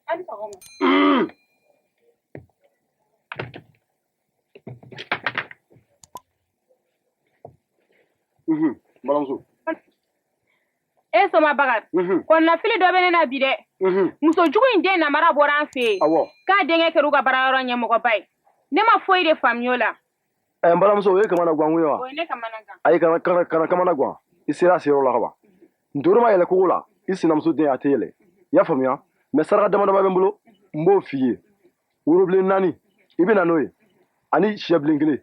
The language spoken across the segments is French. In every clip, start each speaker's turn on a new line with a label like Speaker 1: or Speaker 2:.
Speaker 1: Hadi sɔgɔma.
Speaker 2: Balamuso.
Speaker 1: E soma Bakari. Kɔnɔna fili dɔ bɛ ne na bi dɛ. Muso jugu in den namara bɔra an fɛ yen.
Speaker 2: Awɔ.
Speaker 1: K'a denkɛ kɛra u ka baarayɔrɔ ɲɛmɔgɔba ye. Ne ma foyi de faamuya o la.
Speaker 2: Balamuso, o ye kamana guan ye wa?
Speaker 1: O ye ne kamana gan.
Speaker 2: Ayi, kana kamana guan. I sera a seyɔrɔ la ka ban. Ntoro ma yɛlɛ kogo la, I sinamuso den a tɛ yɛlɛ. I y'a faamuya? Mais saraka damadama bɛ n bolo, n b'o f'i ye. Worobilen 4, I bɛ na n'o ye. Ani sɛ bilen 1.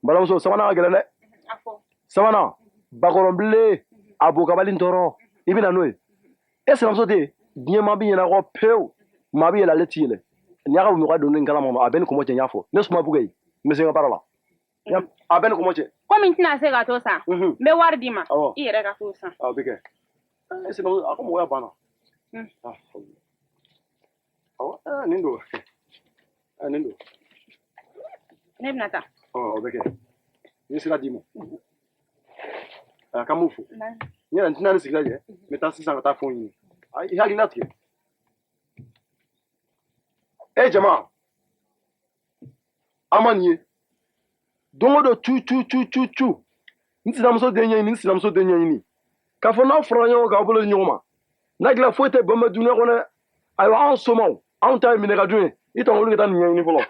Speaker 2: Balamuso, sabanan ka gɛlɛn dɛ.
Speaker 1: A fɔ.
Speaker 2: Sabanan, bakɔrɔnbilen, a bo kabali tɔɔrɔ. I bɛ na n'o ye. E sinamuso tɛ yen, diɲɛ maa bɛ ɲɛna kɔ pewu. Maa bɛ yɛlɛ ale tɛ yɛlɛ. N'i y'a ka ɲɔgɔn don nin kalama a bɛ ni kɔmɔ cɛ n y'a fɔ. Ne suma buge ye, n bɛ se n ka baara la. A bɛ ni kɔmɔ cɛ.
Speaker 1: Komi n tɛna se ka to san. N bɛ wari d'i ma.
Speaker 2: Awɔ.
Speaker 1: I yɛrɛ ka to san.
Speaker 2: A bɛ kɛ. E sinamuso, a ko mɔgɔya banna. Awɔ, nin don. Nin don.
Speaker 1: Ne bɛna taa.
Speaker 2: O bɛ kɛ. N ye sira d'i ma. K'an m'u fo. N yɛrɛ n tɛna ni sigi lajɛ. N bɛ taa sisan ka taa fɛnw ɲini. I hakilina tigɛ. Jama, an ma nin ye. Don o don tu. N sinamuso den ɲɛɲini, n sinamuso den ɲɛɲini. K'a fɔ n'aw farala ɲɔgɔn kan aw bolo di ɲɔgɔn ma. N'a dilan foyi tɛ bɛnbɛn dunuya kɔnɔ dɛ. Ayiwa, anw somaw, anw ta ye minɛ ka dun ye. I tɔ olu ka taa nin ɲɛɲini fɔlɔ.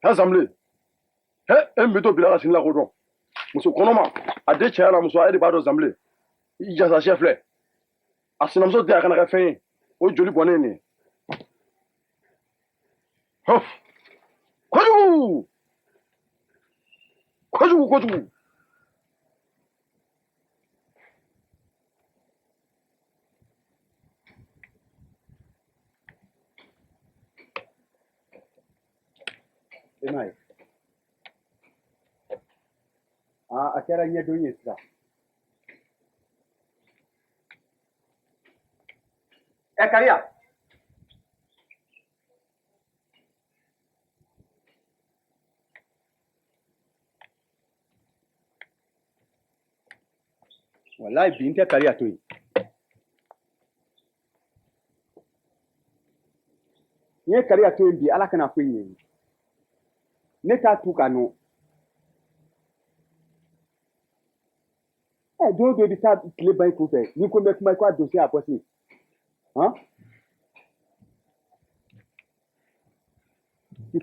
Speaker 2: Assemblée. E min bɛ to bila ka sini lakodɔn. Muso kɔnɔma, a den cɛya la muso, e de b'a dɔn Assemblée. I jasa chef filɛ. A sinamuso den a kana kɛ fɛn ye. O joli bɔnnen nin ye. Kojugu! E m'a ye. A kɛra ɲɛdon ye sisan. Kariya. Wallahi bi n tɛ Kariya to yen. N ye Kariya to yen bi Ala kana foyi ɲɛ n ye. Ne t'a tu ka nɔ. Don o don I bɛ taa tile ban I kunfɛ n'i ko n bɛ kuma I k'a dossier a bɔsi. I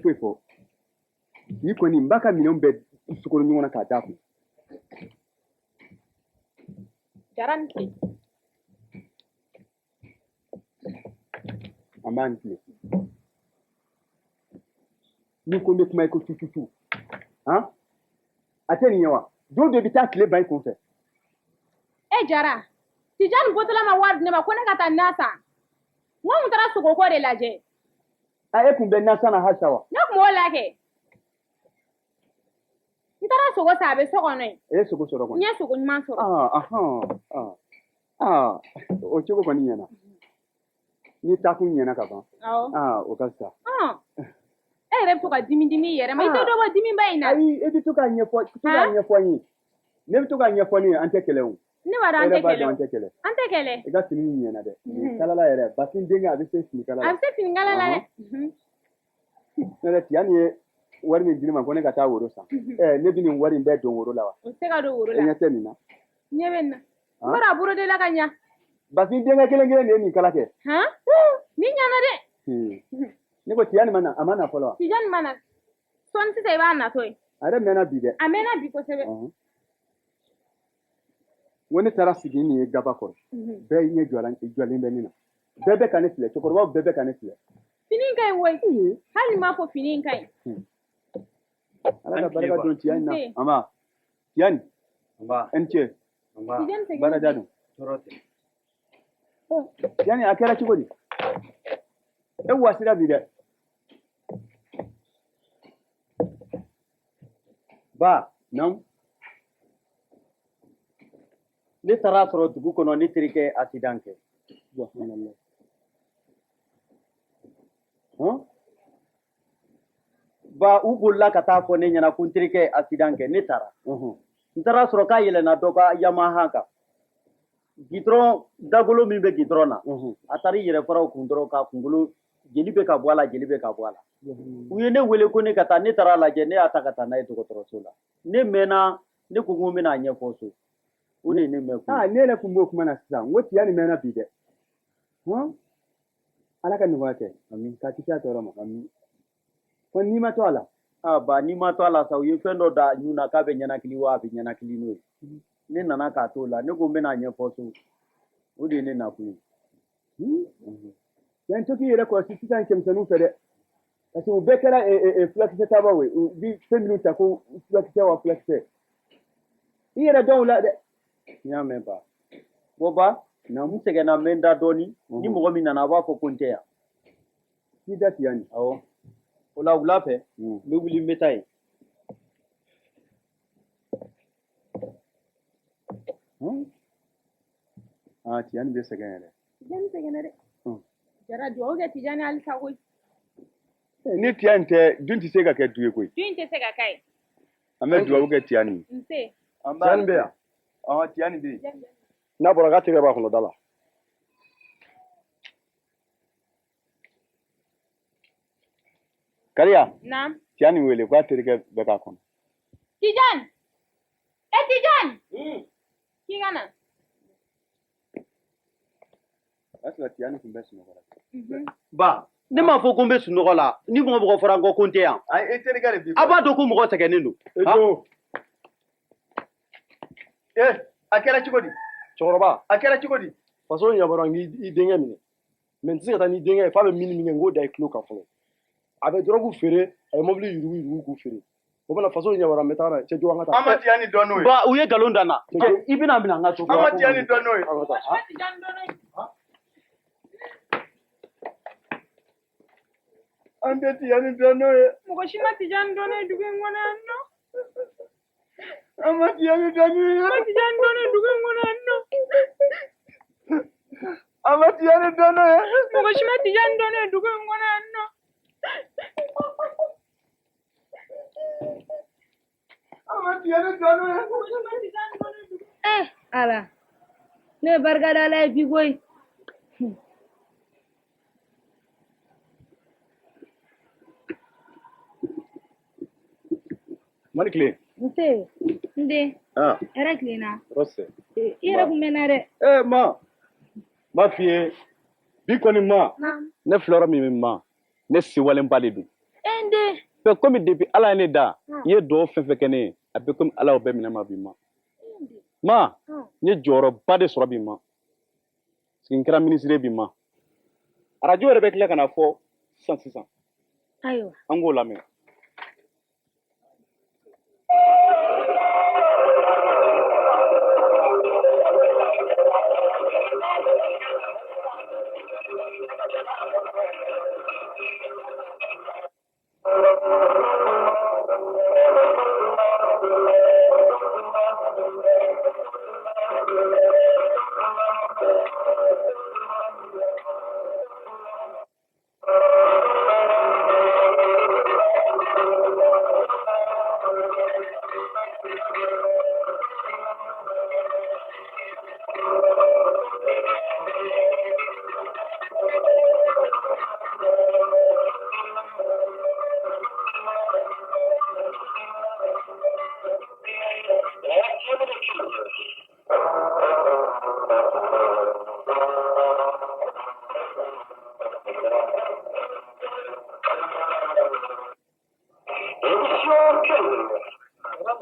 Speaker 2: foyi fɔ. Bi kɔni n b'a ka minɛnw bɛɛ sokolo ɲɔgɔn na k'a d'a kun.
Speaker 1: Jara ni tile.
Speaker 2: An b'a ni tile. N'i ko n bɛ kuma I ko tu. A tɛ nin ye wa? Don o don I bɛ taa tile ban I kunfɛ.
Speaker 1: Jara, Tijani bɔtɔla ma wari di ne ma ko ne ka taa na san. N ko mun taara sogo ko de lajɛ.
Speaker 2: E kun bɛ na san na halisa wa?
Speaker 1: Ne kun b'o la kɛ. N taara sogo san a bɛ so kɔnɔ yen.
Speaker 2: E ye sogo sɔrɔ kɔni?
Speaker 1: N ye sogo ɲuman sɔrɔ.
Speaker 2: O cogo kɔni ɲɛna. Ni taakun ɲɛna ka ban.
Speaker 1: Awɔ.
Speaker 2: O ka fisa.
Speaker 1: E yɛrɛ bɛ to ka dimi i yɛrɛ ma. I tɛ dɔ bɔ dimi ba in na.
Speaker 2: Ayi, e bɛ to k'a ɲɛfɔ n ye. Ne bɛ to k'a ɲɛfɔ ne ye an tɛ kɛlɛ o.
Speaker 1: Ne b'a dɔn an tɛ kɛlɛ.
Speaker 2: An tɛ kɛlɛ. I ka fini in ɲɛna dɛ. Kalala yɛrɛ. Basin denkɛ a bɛ se fini kala la.
Speaker 1: A bɛ se fini kala la dɛ.
Speaker 2: Ne yɛrɛ Tiyani ye wari min di ne ma ko ne ka taa woro san. Ne bɛ nin wari in bɛɛ don woro la wa?
Speaker 1: O tɛ se ka don woro la.
Speaker 2: E ɲɛ tɛ nin na?
Speaker 1: Ɲɛ bɛ nin na. N bɔra a bolo de la ka ɲa.
Speaker 2: Basin denkɛ kelen de ye nin kala kɛ.
Speaker 1: Nin ɲana dɛ.
Speaker 2: Ne ko Tiyani ma na, a ma na fɔlɔ wa?
Speaker 1: Tijani ma na. Sɔɔni sisan I b'a natɔ ye.
Speaker 2: A yɛrɛ mɛnna bi dɛ.
Speaker 1: A mɛnna bi kosɛbɛ.
Speaker 2: N ko ne taara sigi nin ye gaba kɔrɔ. Bɛɛ ɲɛ jɔlen bɛ ne na. Bɛɛ bɛ ka ne filɛ, cɛkɔrɔbaw bɛɛ bɛ ka ne filɛ.
Speaker 1: Fini in ka ɲi woyi. Hali ni m'a fɔ fini in ka ɲi.
Speaker 2: Ala ka barika don Tiyani na. Anba. Tiyani. Anba. E ni ce. Anba. Baara don. Tɔɔrɔ tɛ. Tiyani a kɛra cogo di? E wasira bi dɛ. Ba. Naamu. Ne taara sɔrɔ dugu kɔnɔ ne terikɛ accident kɛ.
Speaker 3: Ba u bolila ka taa fɔ ne ɲɛna ko n terikɛ accident kɛ ne taara n taara sɔrɔ k'a yɛlɛnna dɔ ka Yamaha kan gitɔrɔn dagolo min bɛ gitɔrɔn na a taara i yɛrɛ fara o kun dɔrɔn k'a kunkolo jeli bɛ ka bɔ a la jeli bɛ ka bɔ a la u ye ne wele ko ne ka taa ne taara lajɛ ne y'a ta ka taa n'a ye dɔgɔtɔrɔso la ne mɛnna ne ko ko n bɛna ɲɛfɔ so o de ye ne mɛn kun
Speaker 4: ne yɛrɛ kun b'o kuma na sisan n ko tiɲɛ nin mɛnna bi dɛ ala ka nɔgɔya kɛ ka kisi a tɔɔrɔ ma ko n'i ma to a la
Speaker 3: ba n'i ma to a la sa u ye fɛn dɔ da ɲu na k'a bɛ ɲɛnakili wa a bɛ ɲɛnakili n'o ye ne nana k'a to la ne ko n bɛna ɲɛfɔ so o de ye ne nakun ye
Speaker 4: yan to k'i yɛrɛ kɔlɔsi sisan cɛmisɛnninw fɛ dɛ parce que u bɛɛ kɛra fulakisɛ tabaw ye u bi fɛn minnu ta ko fulakisɛ wa fulakisɛ i yɛrɛ dɔn o la dɛ
Speaker 3: n y'a mɛn ba bon ba n sɛgɛnna n bɛ n da dɔɔni ni mɔgɔ min nana a b'a fɔ ko n tɛ yan
Speaker 4: k'i da ti yan nin
Speaker 3: awɔ o la wula fɛ n bɛ wuli n bɛ taa yen
Speaker 4: Tijani bɛ sɛgɛn yɛrɛ
Speaker 1: Tijani sɛgɛnna dɛ Jara duwawu kɛ Tijani halisa koyi
Speaker 4: ni Tijani tɛ dun tɛ se ka kɛ du ye koyi
Speaker 1: du in tɛ se ka k'a ye
Speaker 4: an bɛ duwawu kɛ Tijani
Speaker 1: nse
Speaker 2: Tijani bɛ yan
Speaker 4: Tijani bɛ yen
Speaker 2: n'a bɔra k'a tɛgɛ b'a kɔnɔ da la
Speaker 4: Kariya
Speaker 1: naam
Speaker 4: Tijani wele k'a terikɛ bɛ k'a kɔnɔ
Speaker 1: Tijani Tijani k'i ka na
Speaker 4: o y'a sɔrɔ Tijani tun bɛ sunɔgɔ la
Speaker 3: ba ne m'a fɔ ko n bɛ sunɔgɔ la ni mɔgɔ fɔra n kɔ ko n tɛ yan
Speaker 4: e terikɛ de b'i
Speaker 3: a b'a dɔn ko mɔgɔ sɛgɛnnen don
Speaker 4: a kɛra cogo di
Speaker 2: cɛkɔrɔba
Speaker 4: a kɛra cogo di
Speaker 2: faso ɲɛbɔra n k'i denkɛ minɛ mɛ n tɛ se ka taa n'i denkɛ ye f'a bɛ min kɛ n k'o da i tulo kan fɔlɔ a bɛ dɔrɔgu feere a bɛ mobili yurugu k'u feere o bɛna faso ɲɛbɔra n bɛ taa n'a ye cɛ jɔ an ka taa
Speaker 4: an ma Tijani dɔn n'o ye
Speaker 3: ba u ye nkalon da n na i bɛna minɛ an ka so
Speaker 4: an ma Tijani dɔn n'o ye
Speaker 2: an ka taa
Speaker 1: Tijani dɔn
Speaker 4: an tɛ Tijani dɔn n'o ye
Speaker 1: mɔgɔ si ma Tijani dɔn ne dugu in kɔnɔ yan nɔ
Speaker 4: an ma Tijani dɔn n'o ye
Speaker 1: ma Tijani dɔn ne dugu in kɔnɔ yan nɔ
Speaker 4: an ma Tijani dɔn n'o ye
Speaker 1: mɔgɔ si ma Tijani dɔn ne dugu in kɔnɔ yan nɔ
Speaker 4: an ma Tijani dɔn n'o ye
Speaker 1: mɔgɔ si ma Tijani dɔn ne dugu
Speaker 5: ala ne ye barika da ala ye bi koyi
Speaker 2: mani tile
Speaker 5: nse n den hɛrɛ tilenna
Speaker 2: rɔsɛ
Speaker 5: i yɛrɛ kun bɛ n na dɛ
Speaker 4: ma f'i ye bi kɔni ma
Speaker 2: ne filɛ yɔrɔ min bɛ ma ne sewalenba de don
Speaker 5: n den
Speaker 2: mɛ komi depuis ala ye ne da i ye dugawu fɛn fɛn kɛ ne ye a bɛ komi ala y'o bɛɛ minɛ ma bi ma n ye jɔyɔrɔba de sɔrɔ bi ma parce que n kɛra minisire bi ma arajo yɛrɛ bɛ tila ka na fɔ sisan
Speaker 5: ayiwa
Speaker 2: an k'o lamɛn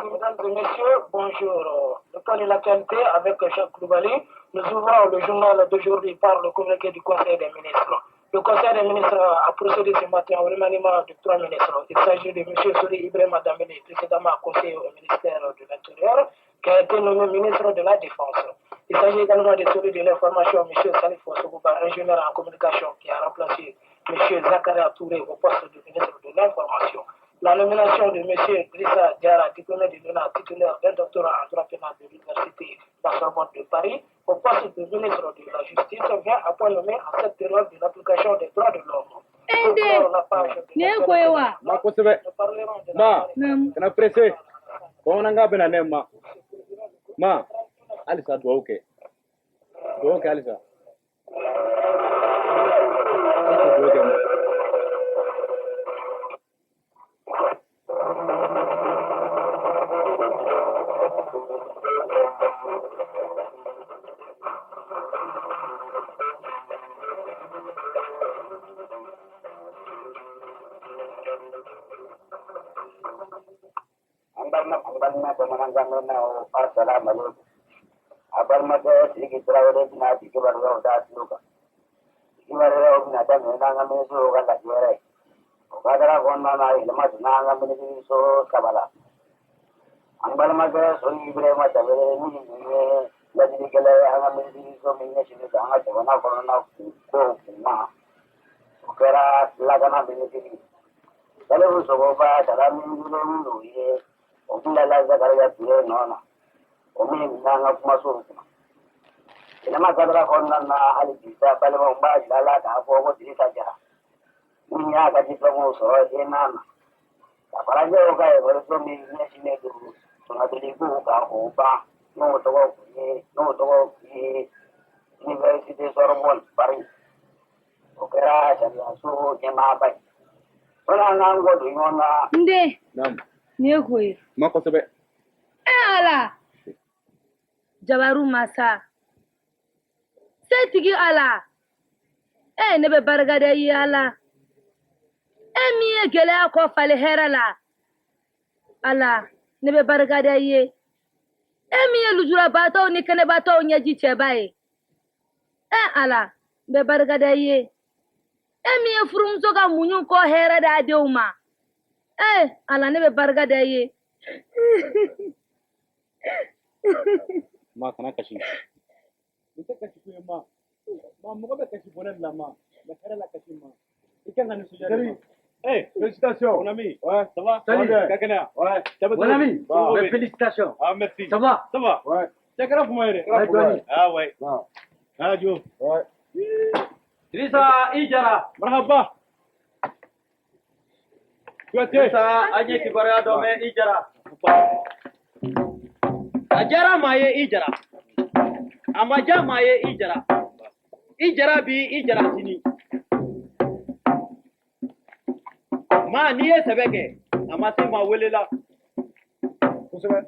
Speaker 6: Mesdames et messieurs, bonjour. Le point de l'actualité avec Jacques Koulibaly. Nous ouvrons le journal d'aujourd'hui par le communiqué du Conseil des ministres. Le Conseil des ministres a procédé ce matin au remaniement de 3 ministres. Il s'agit de M. Souri Ibrahima Dambélé, précédemment conseiller au ministère de l'Intérieur, qui a été nommé ministre de la Défense. Il s'agit également de celui de l'information, M. Salif Ouassogouba, ingénieur en communication, qui a remplacé M. Zakaria Touré au poste de ministre de l'Information. La nomination de M. Drissa Diara, diplômé de l'UNA, titulaire d'un doctorat en droit pénal de l'Université de la Sorbonne de Paris, au poste de ministre de la Justice, vient à point nommé en cette période de l'application des droits de l'homme.
Speaker 5: Ende. Ne koyewa.
Speaker 4: Ma kosɛbɛ. Ma. Kana pressé. Bamanankan bɛna ne ma. Ma. Halisa duwawu kɛ. Duwawu kɛ halisa. Duwawu kɛ ma.
Speaker 7: Ambalma pemenangkan na assalamualaikum. Abalma ke sigi trawere na dikibar ro da suka. Dikibar ro na da na ngame so ga la yere. Kadara gonna na ilma na ngame ni so kabala. Ambalma ke so ibre ma tabere ni ni la dikele ngame ni so minne shi da anga tawna ko na ko na. Okera lagana biniti. Kalau so ba dalam minggu ye Omila laza karaya tuye nona. Omi nanga kumasuru kuma. Inama kadra konna na hali jisa bale mo mbaji lala ta hapo ko dirisa jara. Munya ka diploma so e nana. Kaparaje oka e bolo mi nyeshi ne du. Tuna diliku ka ko ba. No to ko ni University Sorbonne Paris. Okera sharia so jema bai. Wala nango du yona.
Speaker 5: Nde.
Speaker 4: Naam.
Speaker 5: Ne koye.
Speaker 4: Ma kosɛbɛ.
Speaker 5: Ala. Jabaru masa. Setigi ala. Ne bɛ barika da i ala. Min ye gɛlɛya kɔ fali hɛrɛ la. Ala, ne bɛ barika da i ye. Min ye lujurabaatɔw ni kɛnɛbaatɔw ɲɛji cɛba ye. Ala, n bɛ barika da i ye. Min ye furumuso ka muɲu kɔ hɛrɛ d'a denw ma. Ala, ne bɛ barika da i ye.
Speaker 4: Ma kana kasi. Ni tɛ kasi ko ye ma. Ma mɔgɔ bɛ kasi bɔnɛ la ma. Mais hɛrɛ la kasi ma. I kan ka nisɔndiya. Félicitations. Mon ami. Ouais, ça va? Salut. Kakena. Ouais.
Speaker 3: Mon ami. Ouais, félicitations.
Speaker 4: Ah, merci.
Speaker 3: Ça va?
Speaker 4: Ça va? Ouais. C'est grave pour moi. Ah ouais. Ah, Dieu. Ouais.
Speaker 3: Trisa Ijara.
Speaker 4: Marhaba.
Speaker 3: Trisa aje kibaria dome Ijara. Ajara maye Ijara. Amaja maye Ijara. Ijara bi Ijara sini. Ma ni ye sɛbɛ kɛ a ma se ma wele la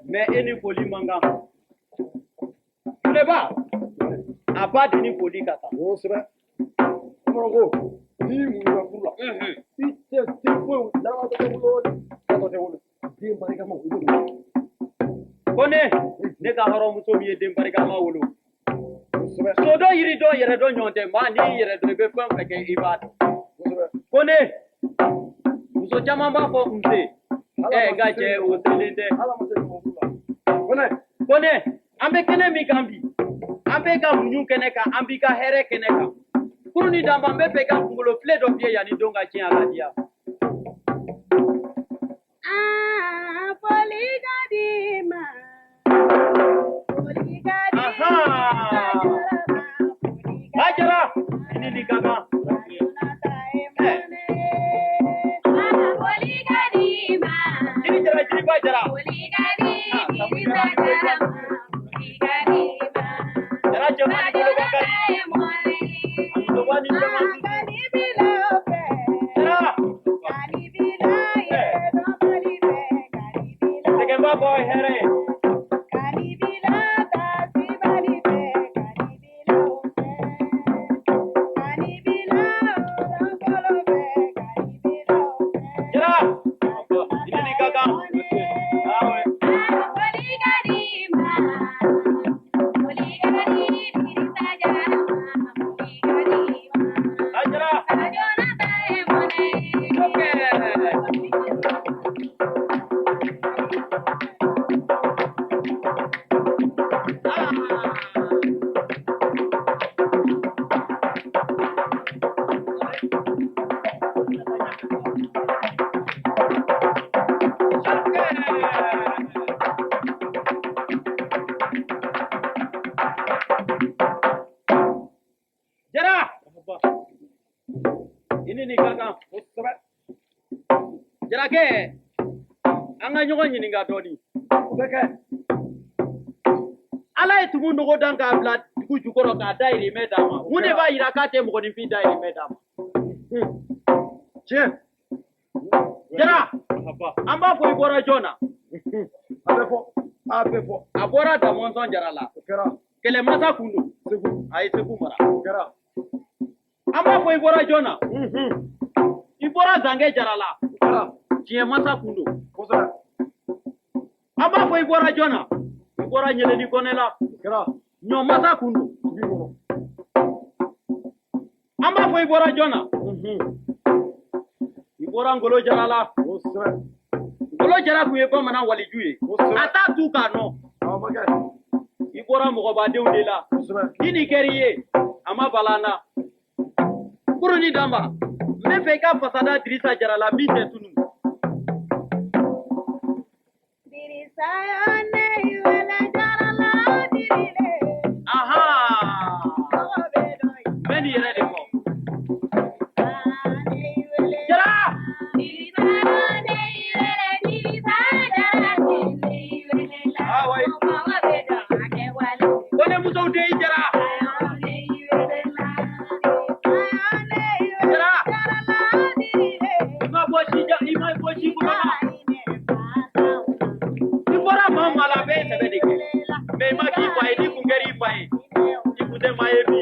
Speaker 3: mais e ni foli man kan filɛba a ba di ni foli ka taa
Speaker 2: kosɛbɛ bamananko n'i muɲuna furu la i cɛ tɛ foyi laban tɛ wolo fatɔ tɛ wolo den barikama o de don
Speaker 3: ko ne ka hɔrɔnmuso min ye den barikama wolo
Speaker 2: kosɛbɛ
Speaker 3: so dɔ yiri dɔ yɛrɛ dɔ ɲɔgɔn tɛ maa n'i yɛrɛ dɔn i bɛ fɛn fɛn kɛ i b'a dɔn
Speaker 2: kosɛbɛ
Speaker 3: ko muso caman b'a fɔ nse nka cɛ o selen tɛ
Speaker 2: ala ma se ɲɔgɔn furu la
Speaker 3: ko an bɛ kɛnɛ min kan bi an bɛ ka muɲu kɛnɛ kan an b'i ka hɛrɛ kɛnɛ kan kuru ni danba n bɛ fɛ ka kunkolo filɛ dɔ fiyɛ yanni don ka tiɲɛ a ka diya
Speaker 1: foli ka di ma foli ka di
Speaker 3: Hajara ini ni ka kan Jiri jara jiri ba jara jara jama ni bolo bakari to wani jama jara Tegen ba boy here jara ini ni ka kan awe Hajara jara ini ni ka kan Makɛ an ka ɲɔgɔn ɲininka dɔɔni.
Speaker 2: O bɛ kɛ.
Speaker 3: Ala ye tumu nɔgɔ dan k'a bila dugu jukɔrɔ k'a dahirimɛ d'a ma. Mun de b'a yira k'a tɛ mɔgɔninfin dahirimɛ d'a ma?
Speaker 2: Tiɲɛ.
Speaker 3: Jara, an b'a fɔ i bɔra jɔn na?
Speaker 2: A bɛ fɔ. A bɛ fɔ.
Speaker 3: A bɔra Damɔzɔn Jara la.
Speaker 2: O kɛra.
Speaker 3: Kɛlɛmasa kun don.
Speaker 2: Segu.
Speaker 3: A ye Segu mara.
Speaker 2: O kɛra.
Speaker 3: An b'a fɔ i bɔra jɔn na? I bɔra Zange Jara la.
Speaker 2: O kɛra.
Speaker 3: Tiɲɛ masa kun don.
Speaker 2: Kosɛbɛ.
Speaker 3: An b'a fɔ i bɔra jɔn na? I bɔra Ɲɛlɛni Kɔnɛ la.
Speaker 2: O kɛra.
Speaker 3: Ɲɔ masa kun don.
Speaker 2: Dugu kɔnɔ.
Speaker 3: An b'a fɔ i bɔra jɔn na? I bɔra Ngolo Jara la.
Speaker 2: Kosɛbɛ.
Speaker 3: Ngolo Jara kun ye bamanan waliju ye.
Speaker 2: Kosɛbɛ.
Speaker 3: A t'a tu k'a nɔ.
Speaker 2: A ma kɛ.
Speaker 3: I bɔra mɔgɔbadenw de la.
Speaker 2: Kosɛbɛ.
Speaker 3: Ni nin kɛr'i ye, a ma bala an na. Kurunin Danba, n bɛ fɛ i ka fasada Dirisa Jara la min tɛ tunu. Ahan, n bɛ nin yɛrɛ de fɔ. Jara! Awɔ. Ko ne musow den i Jara. Jara! I ma bɔ si kɔnɔ ma. I bɔra maa o maa la a bɛɛ ye sɛbɛ de kɛ. Mais i ma k'i fa ye, n'i kun kɛr'i fa ye, i kun tɛ maa ye bi.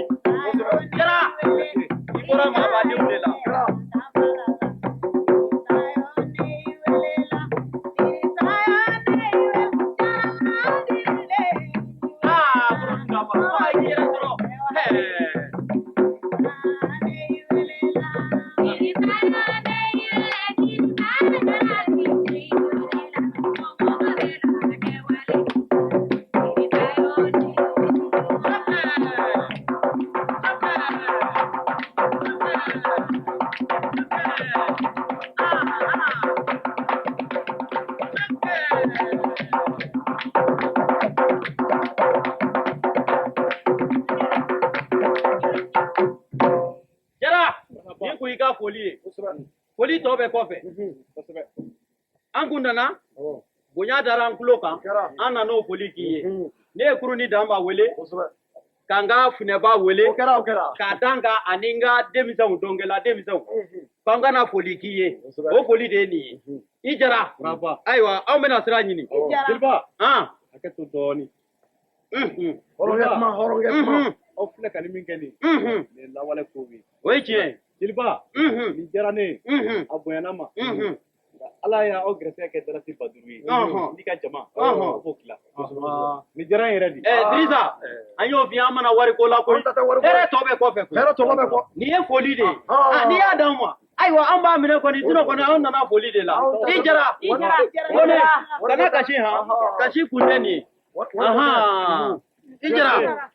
Speaker 3: Jara! I bɔra maabadenw de la. Kurunin Danba, i y'i yɛrɛ sɔrɔ. Jara, nin kun y'i ka foli ye. Foli tɔ bɛ kɔfɛ. An kun nana, bonya dara an tulo kan, an nan'o foli k'i ye. Ne ye Kurunin Danba wele, ka n ka Funɛba wele, k'a da n kan ani n ka denmisɛnw dɔnkɛla denmisɛnw, k'an kana foli k'i ye. O foli de ye nin ye. I Jara, ayiwa, anw bɛna sira ɲini.
Speaker 4: Jeliba,
Speaker 3: Han,
Speaker 4: hakɛ to dɔɔni.
Speaker 2: Hɔrɔnkɛ kuma, hɔrɔnkɛ kuma.
Speaker 4: Aw filɛ ka nin min kɛ nin
Speaker 3: unhun,
Speaker 4: ye lawale ko ye.
Speaker 3: o ye tiɲɛ ye.
Speaker 4: Jeliba, nin diyara ne ye. A bonyana n ma. Nka Ala y'aw gɛrɛsɛgɛ kɛ darasi Baduru ye. N'i ka jama, a b'o tila. Nin diyara n yɛrɛ de.
Speaker 3: Dirisa, an y'o f'i ye, an mana wari ko la koyi. Hɛrɛ tɔ bɛ kɔfɛ koyi.
Speaker 2: Hɛrɛ tɔgɔ bɛ kɔ.
Speaker 3: Nin ye foli de ye. N'i y'a d'anw ma, ayiwa, an b'a minɛ kɔni, sinɔn kɔni, anw nana foli de la. I Jara, ko ne, kana kasi han, kasi kun tɛ nin ye. Ahan, I Jara.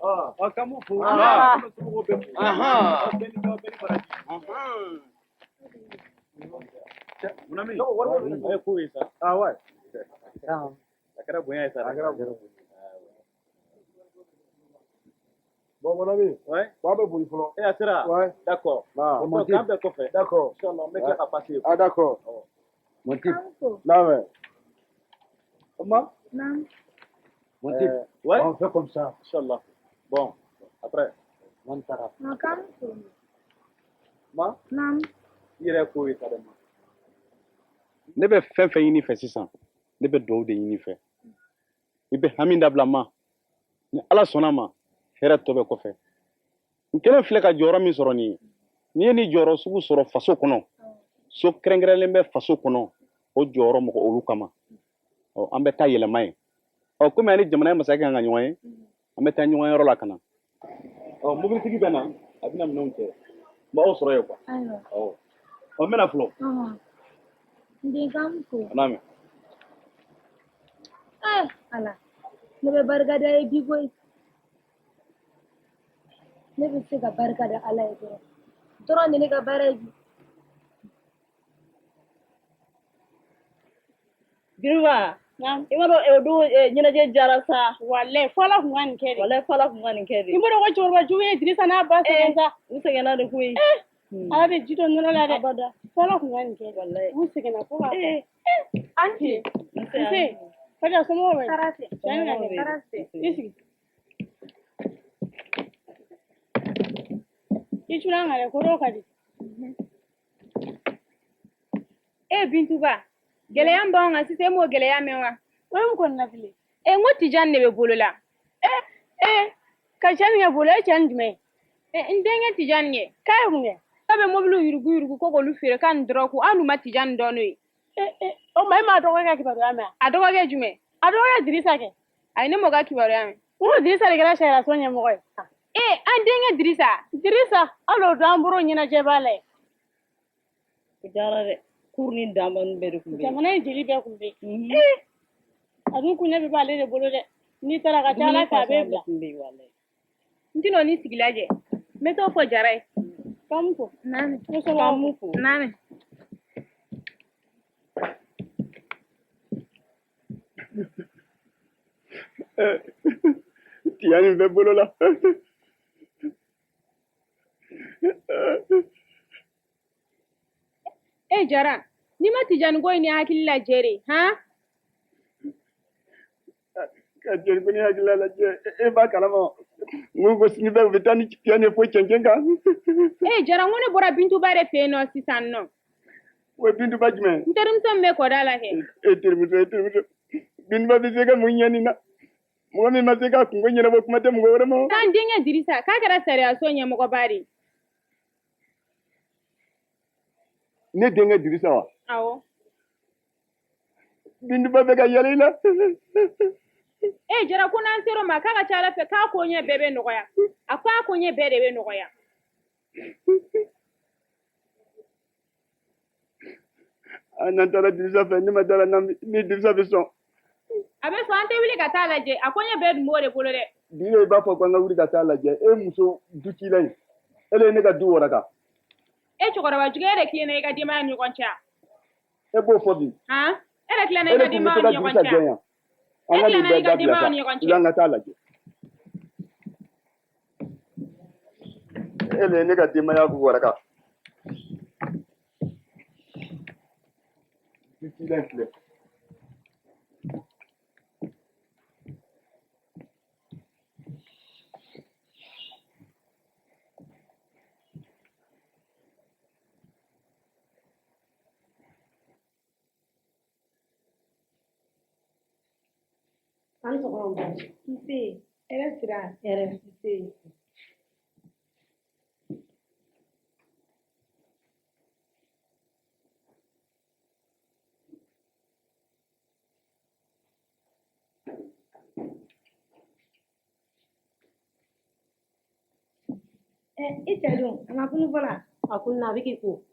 Speaker 4: Kan b'u fo. Munami, a ye ko ye sa.
Speaker 2: Awɔ.
Speaker 4: A kɛra bonya ye sa.
Speaker 2: Bon, mon ami, k'an bɛ boli fɔlɔ.
Speaker 4: A sera. D'accord. O k'an bɛɛ kɔfɛ.
Speaker 2: D'accord.
Speaker 4: Inchallah, n bɛ tila ka passer.
Speaker 2: Ah, d'accord. Mon type. Là,
Speaker 4: Comment?
Speaker 2: mon type.
Speaker 4: Ouais.
Speaker 2: On fait comme ça.
Speaker 4: Inchallah. Bon, après.
Speaker 2: Man tara.
Speaker 4: Ma? I yɛrɛ ko ye sa dɛ ma.
Speaker 8: Ne bɛ fɛn fɛn ɲini fɛ sisan, ne bɛ dugawu de ɲini fɛ. I bɛ hami dabila n ma. Ni Ala sɔnna ma, hɛrɛ tɔ bɛ kɔfɛ. N kelen filɛ ka jɔyɔrɔ min sɔrɔ nin ye, n'i ye nin jɔyɔrɔ sugu sɔrɔ faso kɔnɔ, so kɛrɛnkɛrɛnlen bɛ faso kɔnɔ, o jɔyɔrɔ mɔgɔ olu kama. An bɛ taa yɛlɛma ye. Komi ani jamana ye masakɛ kan ka ɲɔgɔn ye, an bɛ taa ɲɔgɔn yɔrɔ la ka na.
Speaker 4: Mobilitigi bɛ na, a bɛna minɛnw cɛ. N b'aw sɔrɔ yen quoi. Ayiwa. N bɛna fɔlɔ. A n'a mɛn.
Speaker 5: Ala, ne bɛ barika da ye bi koyi. Ne bɛ se ka barika da Ala ye dɔrɔn. Dɔrɔn de ne ka baara ye bi.
Speaker 9: Giriba, i b'a dɔn o don ɲɛnajɛ jara sa.
Speaker 1: Walayi, fɔlɔ kun ka nin kɛ de.
Speaker 9: Walayi fɔlɔ kun ka nin kɛ de.
Speaker 1: I b'a dɔn ko cɛkɔrɔba jugu ye Dirisa n'a ba sɛgɛn sa.
Speaker 9: U sɛgɛnna de koyi.
Speaker 1: Ala bɛ ji dɔ nɔnɔ la dɛ.
Speaker 9: Abada. Fala kun kan ke wallahi. Mun sike na ko ha.
Speaker 1: Anti.
Speaker 9: Nse. Kaja somo wa.
Speaker 1: Tarase.
Speaker 9: Shani na ke.
Speaker 1: Tarase.
Speaker 9: Isi. Ichura ngale ko ro kadi.
Speaker 1: Bintu ba. Gɛlɛya min b'anw kan sisan e m'o gɛlɛya mɛn wa?
Speaker 9: O ye mun kɔni na fili?
Speaker 1: N ko Tijani de bɛ bolo la.
Speaker 9: Ka cɛni kɛ bolo e cɛni jumɛn?
Speaker 1: N denkɛ Tijani ye.
Speaker 9: K'a ye mun kɛ?
Speaker 1: K'a bɛ mɔbiliw yurugu ko k'olu feere k'a ni dɔrɔku hali n'u ma Tijani dɔn n'o ye.
Speaker 9: O ma e m'a dɔgɔkɛ kibaruya mɛn?
Speaker 1: A dɔgɔkɛ jumɛn?
Speaker 9: A dɔgɔkɛ Dirisa kɛ.
Speaker 1: Ayi ne m'o ka kibaruya mɛn.
Speaker 9: N ko Dirisa de kɛra sariyaso ɲɛmɔgɔ ye.
Speaker 1: An denkɛ Dirisa.
Speaker 9: Dirisa hali o don an bɔr'o ɲɛnajɛ b'a la yen.
Speaker 5: O diyara dɛ. Kuru ni danbanu bɛɛ de tun bɛ yen.
Speaker 9: Jamana in jeli bɛɛ tun bɛ yen. A dun kuɲɛ bɛ b'ale de bolo dɛ. N'i taara ka ca Ala fɛ a b'e bila.
Speaker 1: N tɛn'o ni sigi lajɛ. N bɛ t'o fɔ Jara ye.
Speaker 9: K'an fo.
Speaker 1: Naani.
Speaker 9: K'an fo.
Speaker 1: Naani.
Speaker 8: Tijani bɛ bolo la.
Speaker 1: Jara, n'i ma Tijani ko in ni hakili lajɛ de, han?
Speaker 8: Ka jeli ko ni hakili lajɛ e b'a kalama n ko sini bɛɛ u bɛ taa ni Tijani ye fo cɛncɛn kan.
Speaker 1: Jara n ko ne bɔra Bintuba de fɛ yen nɔ sisan nɔ.
Speaker 8: O ye Bintuba jumɛn?
Speaker 1: N terimuso min bɛ kɔda la kɛ.
Speaker 8: Terimuso. Bintuba bɛ se ka mun ɲɛ nin na? Mɔgɔ min ma se k'a kungo ɲɛnabɔ kuma tɛ mɔgɔ wɛrɛ ma.
Speaker 1: K'an denkɛ Dirisa k'a kɛra sariyaso ɲɛmɔgɔba de.
Speaker 8: Ne denkɛ Dirisa wa?
Speaker 1: Awɔ.
Speaker 8: Bintuba bɛ ka yɛlɛ i la.
Speaker 1: Jara ko n'an ser'o ma k'a ka ca Ala fɛ k'a ko ɲɛ bɛɛ bɛ nɔgɔya. A ko a ko ɲɛ bɛɛ de bɛ nɔgɔya.
Speaker 8: N'an taara Dirisa fɛ ne ma taara ni Dirisa bɛ sɔn.
Speaker 1: A bɛ sɔn an tɛ wuli ka taa lajɛ a ko ɲɛ bɛɛ dun b'o de bolo dɛ.
Speaker 8: Bi i b'a fɔ ko an ka wuli ka taa lajɛ e muso du cila in e de ye ne ka du waraka.
Speaker 1: Cɛkɔrɔba jugu e de tilenna i ka denbaya ni ɲɔgɔn cɛ.
Speaker 8: E b'o fɔ bi.
Speaker 1: E de tilenna i ka denbaya ni ɲɔgɔn cɛ.
Speaker 8: An ka nin bɛɛ dabila sa an ka taa lajɛ. E de ye ne ka denbaya waraka. Du cila in filɛ.
Speaker 5: An sɔgɔma. Nse, hɛrɛ sira. Hɛrɛ. Nse. I cɛ dun a ma kunu fɔlɔ a kunna a bɛ k'i ko.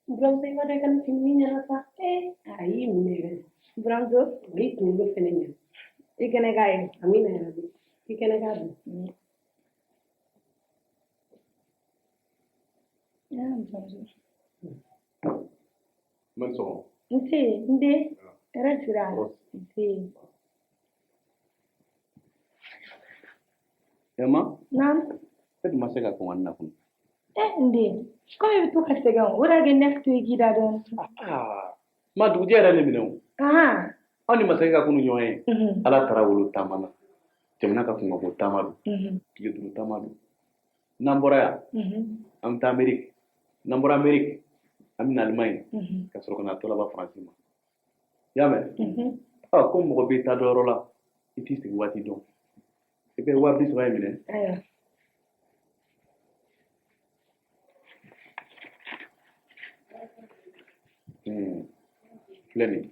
Speaker 5: Buramuso i ma dɔn i ka nin fini ɲɛna sa. A y'i minɛ yɛrɛ. Buramuso o y'i kunkolo fɛnɛ ɲɛna. I kɛnɛ k'a ye. Amina yɛrɛ bi. I kɛnɛ k'a dun.
Speaker 8: Man sɔgɔma.
Speaker 5: Nse, n den. Hɛrɛ sira. Nse.
Speaker 8: Emma?
Speaker 5: Naamu.
Speaker 8: E tun ma se ka kɔn ka na kun.
Speaker 5: N den. Komi i bɛ to ka sɛgɛn o de y'a kɛ ne to i k'i da dɔɔnin.
Speaker 8: Ma dugujɛ yɛrɛ ne minɛ o.
Speaker 5: Ahan.
Speaker 8: An ni masakɛ ka kunu ɲɔgɔn ye. Ala taara wolo taama na. Jamana ka kungo ko taama don. Tile duuru taama don. N'an bɔra yan. An bɛ taa Ameriki. N'an bɔra Ameriki. An bɛ na Alimaɲi. Ka sɔrɔ ka na tɔ laban Faransi ma. I y'a mɛn? Ko mɔgɔ bɛ taa dɔ yɔrɔ la. I t'i sigi waati dɔn. I bɛ 20,000 in minɛ.
Speaker 5: Ayiwa.
Speaker 8: Filɛ nin ye.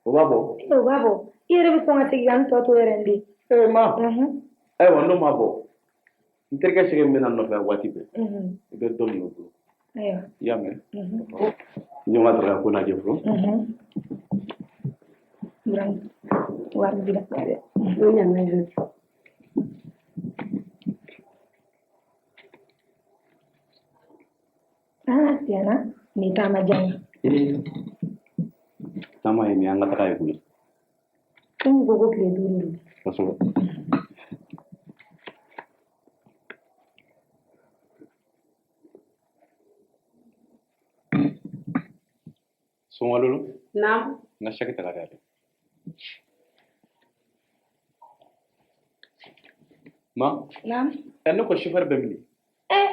Speaker 8: O b'a bɔ.
Speaker 5: O b'a bɔ. I yɛrɛ bɛ sɔn ka segin ka n tɔ to yɛrɛ n den.
Speaker 8: Ma. Ayiwa n'o ma bɔ. N terikɛ sɛgɛn bɛ na nɔfɛ waati bɛɛ. I bɛ dɔ min o bolo.
Speaker 5: Ayiwa.
Speaker 8: I y'a mɛn? Ɲɔgɔn dɔrɔn ko lajɛ fɔlɔ.
Speaker 5: Buramuso wari dira dɛ. O ɲana joli. Tiɲɛna nin taama diya n
Speaker 8: taama ye nin an ka taga ye koyi.
Speaker 5: Komi ko tile 5 don.
Speaker 8: kosɛbɛ. Songalolo.
Speaker 9: Naam.
Speaker 8: Na shaki ta ka dare. Ma?
Speaker 5: Naam.
Speaker 8: Ne ko chauffeur bɛ minɛ.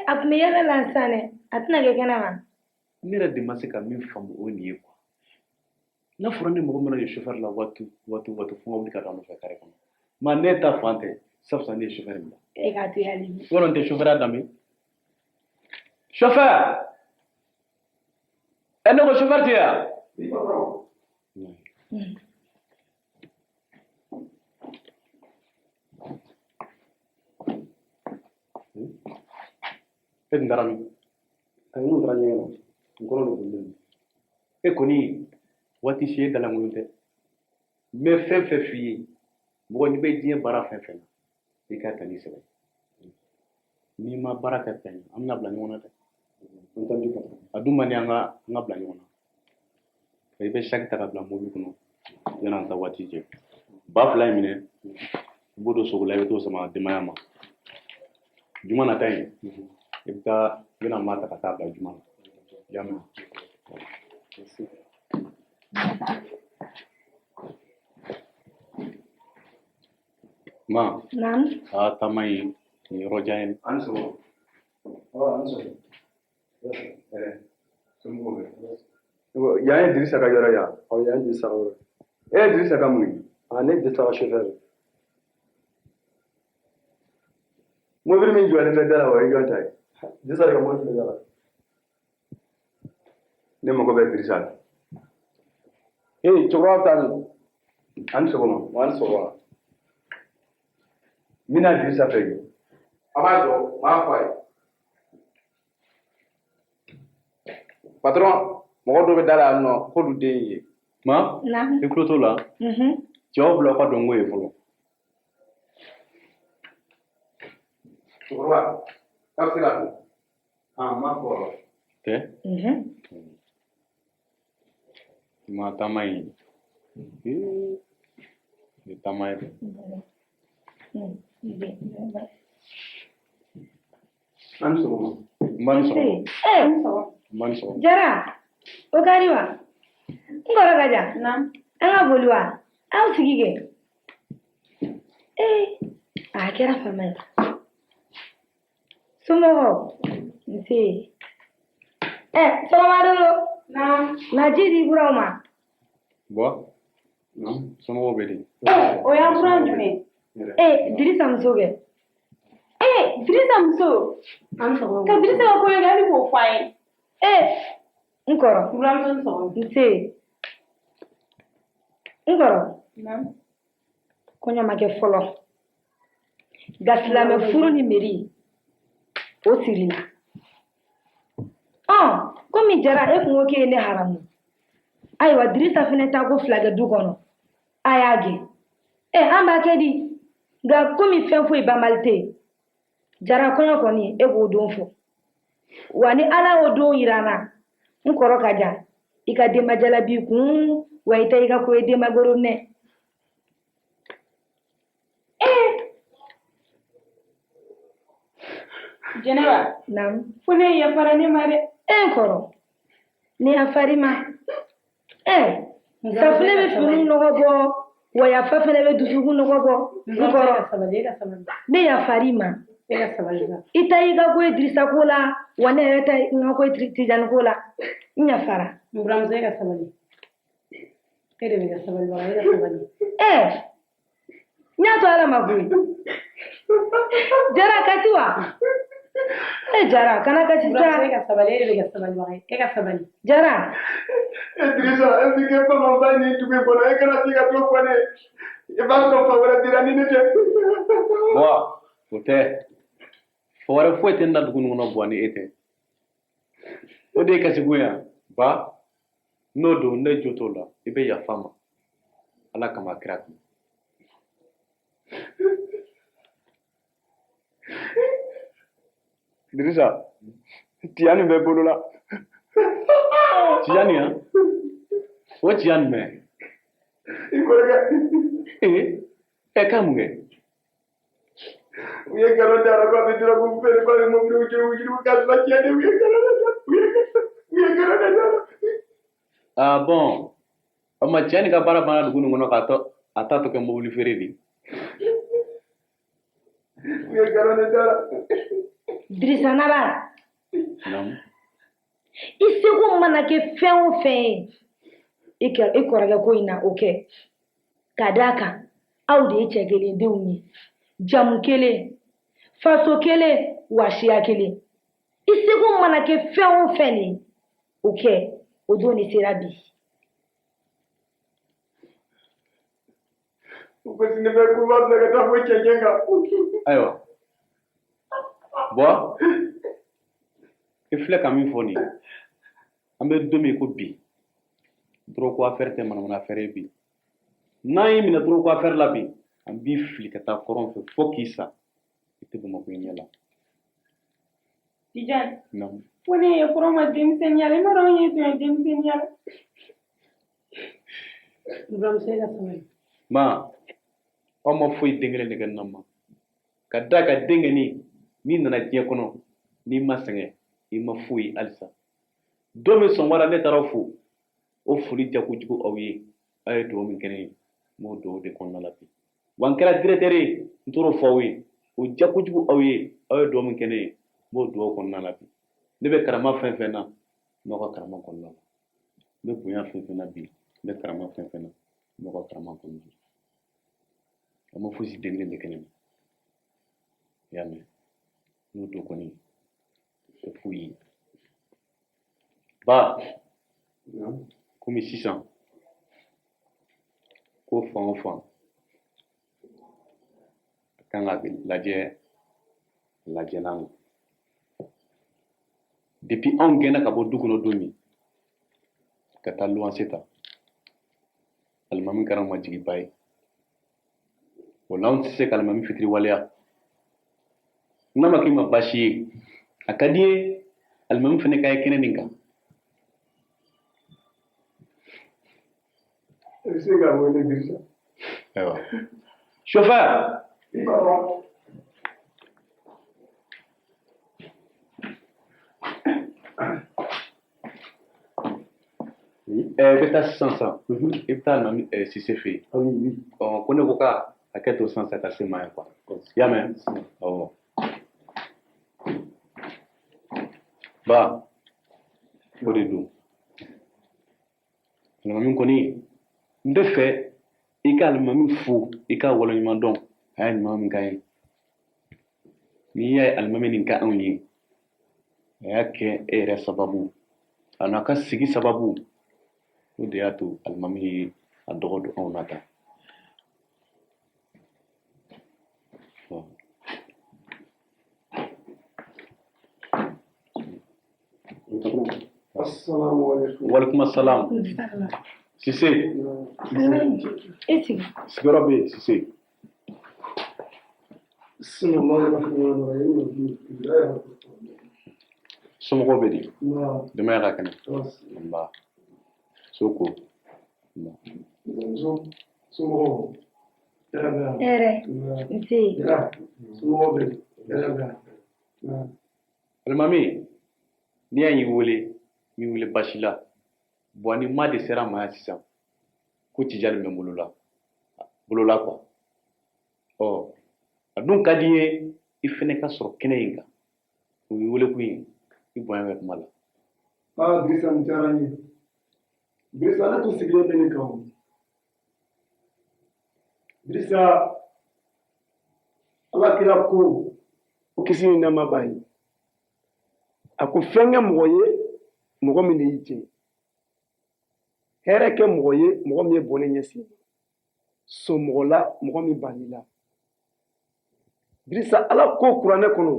Speaker 5: A tun bɛ yɛlɛ la sisan dɛ a tɛna kɛ kɛnɛ ma.
Speaker 8: Ne yɛrɛ de ma se ka min faamu o nin ye quoi. N'a fɔra ne mɔgɔ mana ye chauffeur la waati fo mobili ka don a nɔfɛ kare kɔnɔ. Ma ne ta fan tɛ sabu ne ye chauffeur min.
Speaker 5: E k'a to yen hali bi.
Speaker 8: Yɔrɔ n tɛ chauffeur danbe. Chauffeur. Ne ko chauffeur tɛ yan. E tun taara min?
Speaker 2: Ayi n'u taara ɲɛgɛn na n kɔnɔ de bolilen.
Speaker 8: E kɔni waati si e dalankolon tɛ. N bɛ fɛn fɛn f'i ye mɔgɔ n'i bɛ diɲɛ baara fɛn fɛn na i k'a ta n'i sɛbɛ. N'i ma baara kɛ fɛn ye an bɛna bila ɲɔgɔn na dɛ. A dun man di an ka bila ɲɔgɔn na. I bɛ saki ta ka bila mobili kɔnɔ yanni an ta waati cɛ. Ba fila in minɛ i b'o don sogo la i bɛ t'o sama denbaya ma. Juma nata in i bɛna maa ta ka taa bila juma na. I y'a mɛn? Ma.
Speaker 5: Naam.
Speaker 8: Taama in nin yɔrɔ jan ye.
Speaker 2: An sɔrɔ. An sɔrɔ. Yan ye Dirisa ka yɔrɔ yan. Yan ye Dirisa ka yɔrɔ. E ye Dirisa ka mun ye? Ne ye Dirisa ka chauffeur ye. Mobili min jɔlen bɛ da la o ye jɔn ta ye? Dirisa de ka mobili bɛ da la. Ne mago bɛ Dirisa la. Cɛkɔrɔba bɛ taa min? A ni sɔgɔma. A ni sɔgɔma. N bɛna Dirisa fɛ yen. A b'a jɔ, n b'a fɔ a ye. Patron, mɔgɔ dɔ bɛ da la yan nɔ k'olu den ye.
Speaker 8: Ma?
Speaker 5: Naam.
Speaker 8: I tulo t'o la? Cɛw bila ka dɔnko ye fɔlɔ.
Speaker 2: Cɛkɔrɔba, k'a bɛ se ka don. N m'a fɔ.
Speaker 8: Tɛ? Ma taama in. Ni taama ye dɛ.
Speaker 2: A ni sɔgɔma.
Speaker 8: N b'a ni sɔgɔma. N b'a ni sɔgɔma.
Speaker 5: Jara o ka di wa? N kɔrɔ ka jan. An ka boli wa? Aw sigi kɛ. A kɛra fama ye. Somɔgɔw nse. Sɔgɔmadon. Na ji di buraw ma.
Speaker 8: Bɔ. Somɔgɔw bɛ di.
Speaker 9: O y'an buran jumɛn?
Speaker 5: Dirisa muso bɛ.
Speaker 9: Dirisa muso. An sɔgɔma. Ka Dirisa ka kɔɲɔ kɛ hali k'o fɔ an ye.
Speaker 5: N kɔrɔ.
Speaker 9: Buramuso ni sɔgɔma.
Speaker 5: Nse. N kɔrɔ. Kɔɲɔ ma kɛ fɔlɔ. Nka silamɛ furu ni meri o sirila. Komi Jara e kun ko k'e ye ne haramu. Ayiwa Dirisa fana ta ko fila kɛ du kɔnɔ. A y'a gɛn. An b'a kɛ di. Nka komi fɛn foyi banbali tɛ yen. Jara kɔɲɔ kɔni e k'o don fɔ. Wa ni Ala y'o don yira n na n kɔrɔ ka jan i ka denbajala b'i kun wa i tɛ i ka ko ye denbagoro minɛ.
Speaker 9: Jɛnɛba.
Speaker 5: Naam.
Speaker 9: Fo ne yafara ne ma dɛ.
Speaker 5: N kɔrɔ. Ne yafari ma. Safunɛ bɛ fini nɔgɔ bɔ wa yafa fana bɛ dusukun nɔgɔ bɔ. N kɔrɔ. Ne yafari ma. I ta i ka ko ye Dirisa ko la wa ne yɛrɛ ta n ka ko ye Tijani ko la. N yafara.
Speaker 9: N buramuso e ka sabali. E de bɛ ka sabali wa e ka sabali.
Speaker 5: N y'a to Ala ma koyi. Jara kasi wa? Jara kana kasi sa.
Speaker 9: E ka sabali e de bɛ ka sabali wa e ka sabali.
Speaker 5: Jara.
Speaker 2: Dirisa e bɛ kɛ bamananba ni dugu in kɔnɔ e kana se ka to fɔ ne ye. I b'a sɔrɔ fa wɛrɛ dira ni ne tɛ.
Speaker 8: Bɔ o tɛ. Fa wɛrɛ foyi tɛ n na dugu in kɔnɔ bɔ ni e tɛ. O de ye kasiko yan. Ba n'o don ne jo t'o la i bɛ yafa ma. Ala kama kira kama.
Speaker 2: Dirisa, Tijani bɛ bolo la.
Speaker 8: Tijani yan? O Tijani mɛn.
Speaker 2: I kɔrɔkɛ.
Speaker 8: k'a mun kɛ
Speaker 2: u ye nkalon da la ko a bɛ dɔrɔn ko feere ko a bɛ mɔbiliw jiri ka la tiɲɛ de u ye nkalon da u ye nkalon da la.
Speaker 8: ah bon o ma cɛ ni ka baara banna dugu nin kɔnɔ a t'a tɔ kɛ mobili feere de
Speaker 2: u ye nkalon da la.
Speaker 5: Dirisa Naba,
Speaker 8: naamu
Speaker 5: i seko mana kɛ fɛn o fɛn ye i kɔrɔkɛ ko in na o kɛ ka d'a kan aw de ye cɛ kelen denw ye jamu kelen faso kelen wa siya kelen i seko mana kɛ fɛn o fɛn ye o kɛ o don de sera bi.
Speaker 2: u ko ne bɛ kuma bila ka taa fɔ cɛncɛn kan.
Speaker 8: ayiwa bɔn i filɛ ka min fɔ nin ye an bɛ don min ko bi dɔrɔn ko affaire tɛ manamana affaire ye bi n'an y'i minɛ dɔrɔn ko affaire la bi an b'i fili ka taa kɔrɔn fɛ fo k'i sa i tɛ Bamakɔ i ɲɛ la.
Speaker 9: Tijani,
Speaker 8: naamu
Speaker 9: fo ne ye kɔrɔ ma denmisɛnniya la i m'a dɔn an ye tun ye denmisɛnniya la. Buramuso ka sabali.
Speaker 8: ma aw ma foyi den kelen de kɛ na ma ka da ka den kɛnin n'i nana diɲɛ kɔnɔ n'i ma sɛgɛn i ma foyi halisa don min sɔgɔmada ne taara fo o foli diya kojugu aw ye aw ye dugawu min kɛ ne ye n b'o dugawu de kɔnɔna la bi wa n kɛra directeur ye n t'o fɔ aw ye o diya kojugu aw ye dugawu min kɛ ne ye n b'o dugawu kɔnɔna la bi ne bɛ karama fɛn fɛn na n b'aw ka karama kɔnɔna la n bɛ bonya fɛn fɛn na bi n bɛ karama fɛn fɛn na n b'aw ka karama kɔnɔna la a ma fosi den kelen de kɛ ne na i y'a mɛn n'o don kɔni o t'o ye ba komi sisan ko fan o fan a kan ka lajɛlan na depuis anw gɛnna ka bɔ du kɔnɔ don min ka taa luwanse ta alimami kɛra ma jigiba ye o la anw tɛ se ka alimami fitiri waleya n'a ma k'i ma baasi ye a ka di ye alimami fana ka ye kɛnɛ nin kan. Chauffeur! Bɛ taa sisan sa i bɛ taa alimami Sise fɛ yen ko ne ko k'a kɛ to sisan sa ka se ma ye quoi i y'a mɛn awɔ ba o de don alimami kɔni n bɛ fɛ i ka alimami fo i ka waleɲuman dɔn a ye ɲuman min k'a ye n'i y'a ye alimami nin ka anw ye a y'a kɛ e yɛrɛ sababu a n'a ka sigi sababu o de y'a to alimami ye a dɔgɔ don anw na tan. Walaikum assalam. Sise. Sigiyɔrɔ bɛ yen Sise. Somɔgɔw bɛ di? Denbaya ka kɛnɛ? Nba. Soko.
Speaker 2: Somɔgɔw.
Speaker 5: Hɛrɛ. Nse.
Speaker 2: Somɔgɔw bɛ di?
Speaker 8: Alimami, n'i y'a wele n'i wele basi la bon ni maa de sera ma yan sisan ko Tijani bɛ n bolola quoi ɔ a dun ka di n ye i fɛnɛ ka sɔrɔ kɛnɛ in kan o ye wele kun ye i bonya bɛ kuma la.
Speaker 2: Dirisa nin diyara n ye Dirisa ne tun sigilen bɛ nin kan o Dirisa Alakira ko o kisi ni nɛɛma b'a ye a ko fɛn kɛ mɔgɔ ye mɔgɔ min de y'i jɛ hɛrɛ kɛ mɔgɔ ye mɔgɔ min ye bɔnɛ ɲɛsin so mɔgɔ la mɔgɔ min ban'i la Dirisa Ala ko kuranɛ kɔnɔ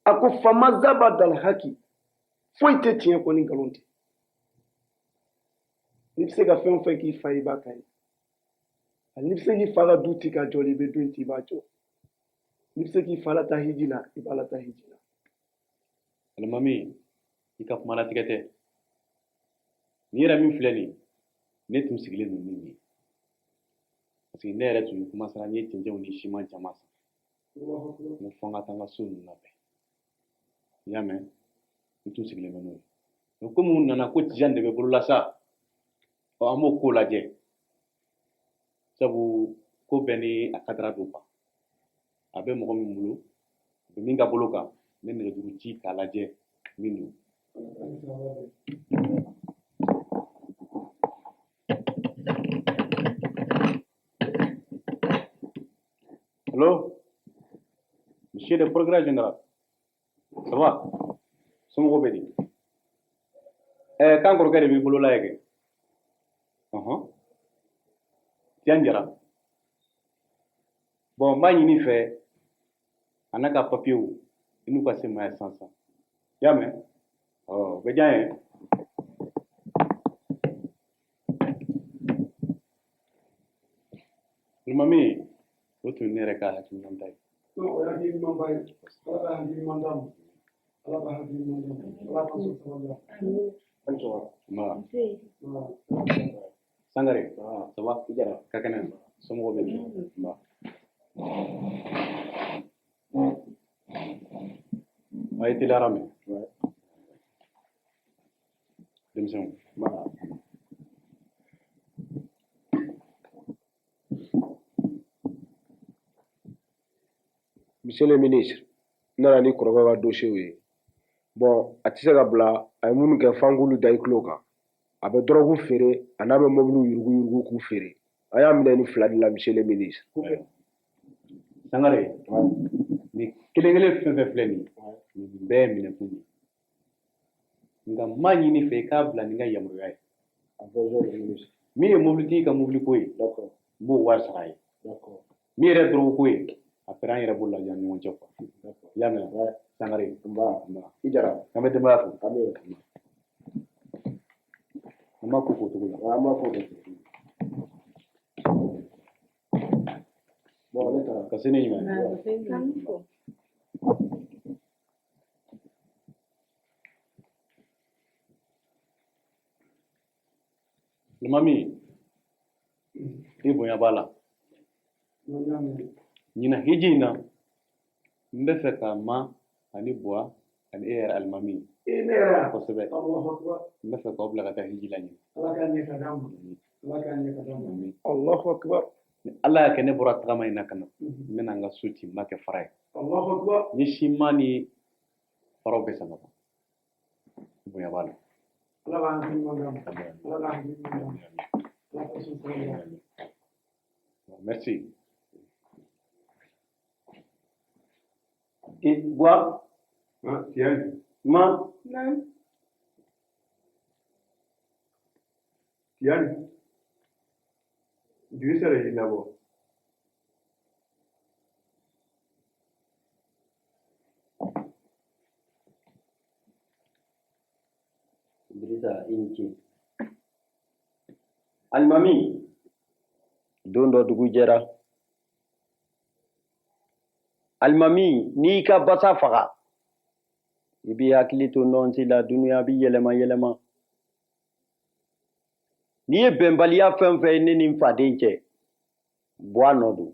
Speaker 2: a ko fama zaba dal haki foyi tɛ tiɲɛ kɔ ni nkalon tɛ n'i bɛ se ka fɛn o fɛn k'i fa i b'a k'a ye n'i bɛ se k'i fa ka du ci ka jɔ i bɛ du in ci i b'a jɔ n'i bɛ se k'i fa lataa hiji la i b'a lataa hiji la.
Speaker 8: Alimami i ka kuma latigɛ tɛ ni yɛrɛ min filɛ nin ne tun sigilen don min ye parce que ne yɛrɛ tun commencera n ye cɛncɛnw ni siman caman san n ko fɔ n ka taa n ka so ninnu labɛn i y'a mɛn n tun sigilen bɛ n'o ye mais komi u nana ko Tijani de bɛ bolola sa an b'o ko lajɛ sabu ko bɛɛ ni a kadira don quoi a bɛ mɔgɔ min bolo a bɛ min ka bolo kan n bɛ nɛgɛjuru ci k'a lajɛ min don. Allô? Monsieur le procureur général, ça va? Somɔgɔw bɛ di? K'an kɔrɔkɛ de b'i bolo la kɛ? Tijani Jara. Bon, n b'a ɲini i fɛ a n'a ka papiyew i n'u ka se ma yan sisan i y'a mɛn? O bɛ diya n ye. Limami, o tun ye ne yɛrɛ ka hakilinanta ye.
Speaker 10: O ye hakilimanba ye. Ala ka hakiliman d'a ma. Ala ka hakiliman d'a ma. Ala ka sɔn sabali la.
Speaker 8: Sangare, ça va? Ka kɛnɛ somɔgɔw bɛ di? A ye teliyara mɛn denmisɛnw.
Speaker 11: Monsieur le ministre, n nana ni kɔrɔkɛ ka dossier ye. Bon, a tɛ se ka bila a ye minnu kɛ f'an k'olu da i tulo kan. A bɛ dɔrɔgu feere a n'a bɛ mɔbiliw yurugu k'u feere. A y'a minɛ ni 2 de la monsieur le ministre.
Speaker 8: Sangare, ni kelen-kelen fɛn fɛn filɛ nin ye nin bɛɛ ye minɛkun ye nka n b'a ɲini i fɛ i k'a bila ni n ka yamaruya ye min ye mobilitigi ka mobili ko ye n b'o wari sara a ye min yɛrɛ dɔrɔgu ko ye a fɛrɛ an yɛrɛ b'o lajɛ an ni ɲɔgɔn cɛ quoi i y'a mɛn Sangare i Jara an bɛ denbaya fo an b'a ko k'o cogo la ka se ne ɲuman Limami i bonya b'a la ɲina hiji in na n bɛ fɛ ka ma ani buwa ani e yɛrɛ alimami kosɛbɛ n bɛ fɛ k'aw bila ka taa hiji la ɲini
Speaker 11: Allahu akbar.
Speaker 8: ni Ala y'a kɛ ne bɔra tagama in na ka na n bɛna n ka so ci n b'a kɛ fara ye ni siman ni faraw bɛ san ka ban i bonya b'a la merci.
Speaker 3: Buwa ma
Speaker 10: Tijani, Idrissa de y'i labɔ.
Speaker 3: Idrissa i ni ce. Alimami, don dɔ dugu jɛra. Alimami, n'i ka basa faga i b'i hakili to nɔnsi la dunuya bi yɛlɛma yɛlɛma. N'i ye bɛnbaliya fɛn fɛn ye ne ni n faden cɛ bɔ a nɔ don.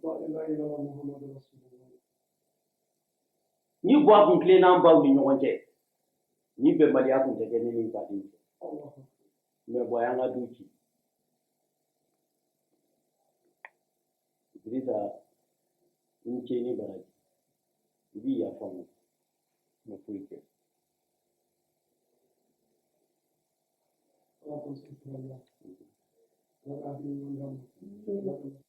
Speaker 3: Ni bɔ a kun tilenna an baw ni ɲɔgɔn cɛ ni bɛnbaliya kun tɛ kɛ ne ni n faden cɛ mais bɔ a y'an ka du ci. Idrissa i ni ce ni baraji i b'i yafa n ma n ma foyi kɛ.
Speaker 10: Ala ka sɔn sabali la. Ala ka hakiliman d'a ma.